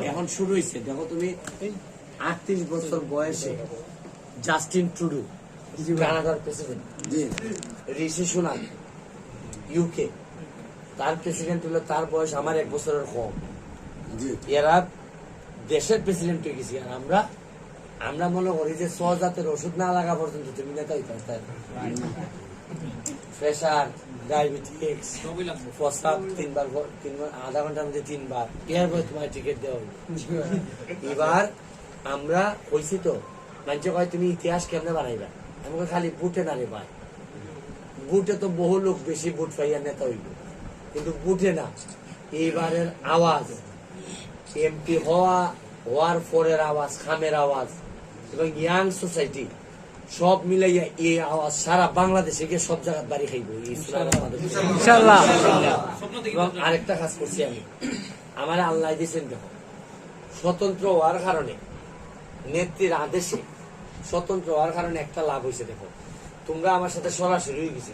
এখন শুরু হয়েছে। দেখো তুমি 38 বছর বয়সে জাস্টিন ট্রুডো কানাডার প্রেসিডেন্ট, ঋষি সুনাক ইউকে, তার প্রেসিডেন্ট হলো, তার বয়স আমার 1 বছরের কম। এরা দেশের প্রেসিডেন্ট হয়ে গেছি। আর আমরা মনে করি যে সহজাতের ওষুধ না লাগা পর্যন্ত তুমি নেতা হইতে পারতে। প্রেশার, ডায়াবেটিক্স, প্রস্রাব 3 বার আধা ঘন্টার মধ্যে 3 বার, এরপরে তোমার টিকিট দেওয়া হবে। এবার আমরা হয়েছি তো মানুষে কয় তুমি ইতিহাস কেমনে বানাইবা, আমাকে খালি বুটে না রে ভাই, বুটে তো বহু লোক বেশি বুট পাইয়া নেতা হইব, কিন্তু বুটে না। এইবারের আওয়াজ, এমপি হওয়ার পরের আওয়াজ, খামের আওয়াজ এবং ইয়াং সোসাইটি সব মিলাইয়া এই আওয়াজ সারা বাংলাদেশে গিয়ে সব জায়গায় বাড়ি খাইব ইনশাআল্লাহ। আরেকটা কাজ করছি আমি, আমার আল্লাহ দিয়েছেন, দেখো স্বতন্ত্র হওয়ার কারণে, নেত্রীর আদেশে স্বতন্ত্র হওয়ার কারণে একটা লাভ হয়েছে। দেখো তোমরা আমার সাথে সরাসরি হয়ে গেছি।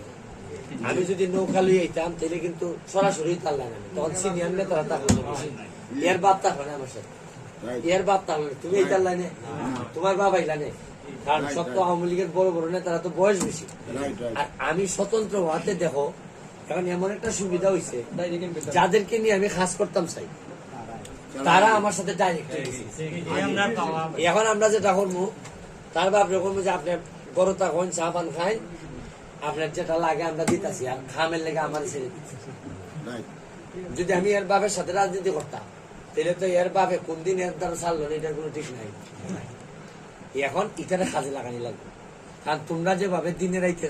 আমি যদি নৌকা লইয়া আইতাম তাহলে কিন্তু সরাসরি তাল্লা না, তখন সিনিয়র নেতারা থাকলো, এর বাপ থাকলো না আমার সাথে, এর বাপ থাকলো, তুমি এই তাল্লা নে, তোমার বাবা ইলানে, কারণ সব তো আওয়ামী লীগের বড় বড় নেতারা তো বয়স বেশি। আর আমি স্বতন্ত্র হওয়াতে দেখো এখন এমন একটা সুবিধা হয়েছে, যাদেরকে নিয়ে আমি খাস করতাম চাই তারা আমার সাথে ডাইরেক্ট। এখন আমরা যেটা করবো, তার বাপরে করবো যে আপনি বড় তখন চা পান খাই, আপনার যেটা লাগে আমরা দিতেছি, আর খামের লেগে আমার ছেড়ে দিচ্ছি। যদি আমি এর বাপের সাথে রাজনীতি করতাম তাহলে তো এর বাপে কোন দিন এর দ্বারা ছাড়লো না, এটার কোনো ঠিক নাই। এখন এটারে কাজে লাগানি লাগবে, কারণ তোমরা যেভাবে দিনে রাইতে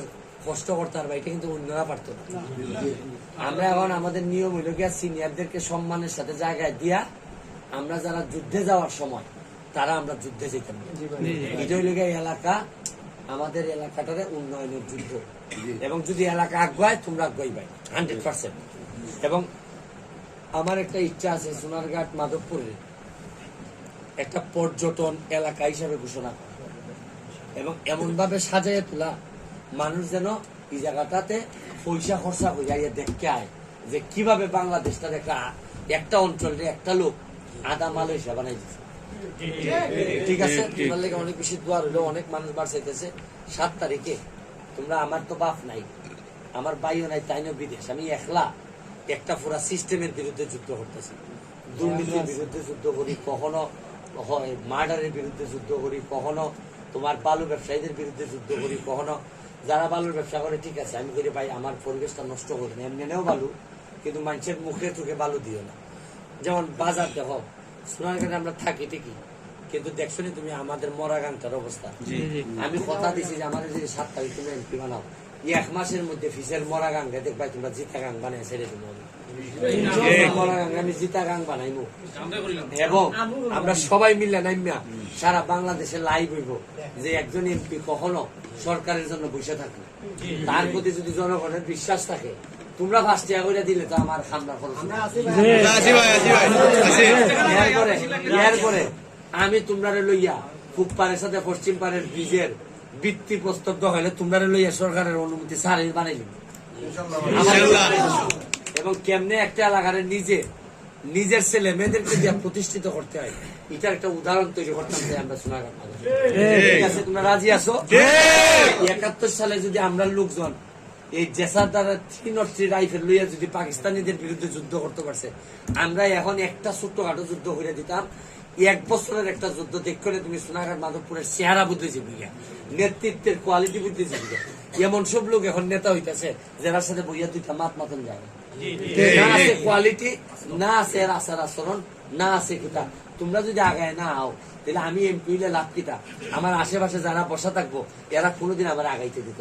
কষ্ট করতে পারবে এটা কিন্তু অন্যরা পারতো না। আমরা এখন আমাদের নিয়ম হইল গিয়া সিনিয়রদেরকে সম্মানের সাথে জায়গায় দিয়া আমরা যারা যুদ্ধে যাওয়ার সময় তারা আমরা যুদ্ধে যেতাম। এটা হইল গিয়া এলাকা, আমাদের এলাকাটারে উন্নয়নের যুদ্ধ। এবং যদি এলাকা আগায় তোমরা আগাইবাই 100%। এবং আমার একটা ইচ্ছা আছে সোনারঘাট মাধবপুরে একটা পর্যটন এলাকা হিসাবে ঘোষণা করা এবং এমন ভাবে সাজাইয়া তোলা মানুষ যেন এই জায়গাটাতে পয়সা খরচা হইয়া দেখতে আয় যে কিভাবে বাংলাদেশটার একটা অঞ্চলের একটা লোক আদা মালয়েশিয়া বানাই দিচ্ছে। ঠিক আছে, তোমার লেগে অনেক বেশি দোয়া হইলো, অনেক মানুষ বার চাইতেছে। 7 তারিখে তোমরা, আমার তো বাপ নাই, আমার ভাইও নাই, তাইনো বিদেশ, আমি একলা একটা পুরা সিস্টেমের বিরুদ্ধে যুদ্ধ করতেছি। দুর্নীতির বিরুদ্ধে যুদ্ধ করি, কখনো হয় মার্ডারের বিরুদ্ধে যুদ্ধ করি, কখনো তোমার বালু ব্যবসায়ীদের বিরুদ্ধে যুদ্ধ করি, কখনো যারা বালুর ব্যবসা করে। ঠিক আছে, আমি করি ভাই আমার পরিবেশটা নষ্ট করি না, এমনি নেও বালু, কিন্তু মানুষের মুখে চোখে বালু দিও না। যেমন বাজার দেখো, সোনারঘাটে আমরা থাকি ঠিকই, কিন্তু দেখছো নি তুমি আমাদের মরা গাংটার অবস্থা। আমি কথা দিছি যে আমাদের যদি 7 তারিখ তুমি এমপি বানাও, 1 মাসের মধ্যে ফিসের মরা গাংটা দেখবাই তোমরা জিতা গাং বানাই ছেড়ে দেবো। আমি জিতা গাং বানাইবো এবং আমরা সবাই মিলে নাইমিয়া সারা বাংলাদেশে লাইভ হইব যে একজন এমপি কখনো সরকারের জন্য বসে থাকে। তার প্রতি যদি জনগণের বিশ্বাস থাকে, তোমরা 5 টাকা করে দিলে তো আমার খামরা খরচ। এরপরে আমি তোমরা লইয়া পূব পাড়ের সাথে পশ্চিম পাড়ের ব্রিজের ভিত্তি প্রস্তব্ধ হইলে তোমরা লইয়া সরকারের অনুমতি সারিয়ে বানাই দিব। এবং কেমনে একটা এলাকার নিজের ছেলে মেয়েদেরকে দিয়ে প্রতিষ্ঠিত করতে হয়, এটার একটা উদাহরণ তৈরি করতাম চাই আমরা সোনারঘাট। ঠিক আছে, তোমরা রাজি আছো? 71 সালে যদি আমরা লোকজন এই জেসার দ্বারা 303 রাইফেল লইয়া যদি পাকিস্তানিদের বিরুদ্ধে যুদ্ধ করতে পারছে, আমরা এখন একটা ছোট্টখাটো যুদ্ধ করে দিতাম। 1 বছরের একটা যুদ্ধ দেখলে তুমি সোনারঘাট মাধবপুরের চেহারা বুঝতে যাবি, নেতৃত্বের কোয়ালিটি বুঝতে যাবি। এমন সব লোক এখন নেতা হইতেছে যার সাথে বইয়া 2টা মাতন যায়, না আছে কোয়ালিটি, না আছে এর আচার আচরণ, না আছে কিতা। তোমরা যদি আগায় না আও তাহলে আমি এমপি হইলে লাভ কিতা? আমার আশেপাশে যারা বসা থাকবো এরা কোনোদিন আমার আগাইতে দিত।